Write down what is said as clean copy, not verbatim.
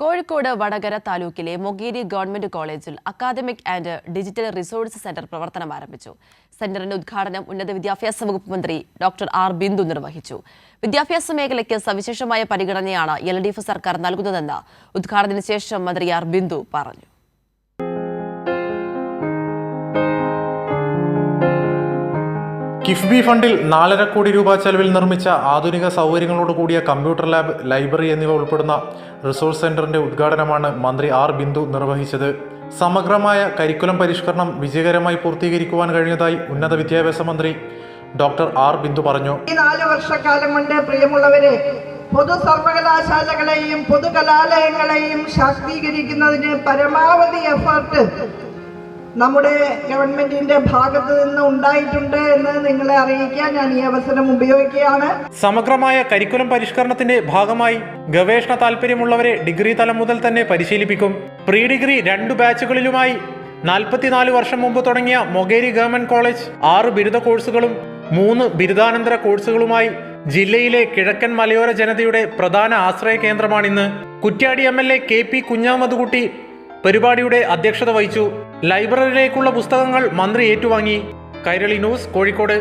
കോഴിക്കോട് വടകര താലൂക്കിലെ മൊകേരി ഗവൺമെന്റ് കോളേജിൽ academic and digital resource centre പ്രവർത്തനം ആരംഭിച്ചു. സെന്ററിന്റെ ഉദ്ഘാടനം ഉന്നത വിദ്യാഭ്യാസ വകുപ്പ് മന്ത്രി ഡോക്ടർ ആർ ബിന്ദു നിർവഹിച്ചു. വിദ്യാഭ്യാസ മേഖലയ്ക്ക് സവിശേഷമായ പരിഗണനയാണ് LDF സർക്കാർ നൽകുന്നതെന്ന് ഉദ്ഘാടനത്തിന് ശേഷം മന്ത്രി ആർ ബിന്ദു പറഞ്ഞു. കിഫ്ബി ഫണ്ടിൽ 4.5 കോടി രൂപ ചെലവിൽ നിർമ്മിച്ച ആധുനിക സൗകര്യങ്ങളോട് കൂടിയ കമ്പ്യൂട്ടർ ലാബ്, ലൈബ്രറി എന്നിവ ഉൾപ്പെടുന്ന റിസോഴ്സ് സെന്ററിന്റെ ഉദ്ഘാടനമാണ് മന്ത്രി ആർ ബിന്ദു നിർവഹിച്ചത്. സമഗ്രമായ കരിക്കുലം പരിഷ്കരണം വിജയകരമായി പൂർത്തീകരിക്കുവാൻ കഴിഞ്ഞതായി ഉന്നത വിദ്യാഭ്യാസ മന്ത്രി ഡോക്ടർ ആർ ബിന്ദു പറഞ്ഞു. ഈ 4 വർഷക്കാലം കൊണ്ട് പ്രിയമുള്ളവരെ, പൊതു സർവകലാശാലകളെയും പൊതുകലാലയങ്ങളെയും ശാക്തീകരിക്കുന്നതിന് പരമാവധി എഫേർട്ട് നമ്മുടെ ഗവൺമെന്റിന്റെ ഭാഗത്ത് നിന്ന് ഉണ്ടായിട്ടുണ്ട് എന്ന് നിങ്ങളെ അറിയിക്കാൻ ഞാൻ ഈ അവസരം ഉപയോഗിക്കുകയാണ്. സമഗ്രമായ കരിക്കുലം പരിഷ്കരണത്തിന്റെ ഭാഗമായി ഗവേഷണ താല്പര്യമുള്ളവരെ ഡിഗ്രി തലം മുതൽ തന്നെ പരിശീലിപ്പിക്കും. പ്രീ ഡിഗ്രി 2 ബാച്ചുകളിലുമായി 44 വർഷം മുമ്പ് തുടങ്ങിയ മൊകേരി ഗവൺമെന്റ് കോളേജ് 6 ബിരുദ കോഴ്സുകളും 3 ബിരുദാനന്തര കോഴ്സുകളുമായി ജില്ലയിലെ കിഴക്കൻ മലയോര ജനതയുടെ പ്രധാന ആശ്രയ കേന്ദ്രമാണിന്ന്. കുറ്റ്യാടി MLA KP കുഞ്ഞാമതുകുട്ടി പരിപാടിയുടെ അധ്യക്ഷത വഹിച്ചു. ലൈബ്രറിയിലേക്കുള്ള പുസ്തകങ്ങൾ മന്ത്രി ഏറ്റുവാങ്ങി. കൈരളി ന്യൂസ്, കോഴിക്കോട്.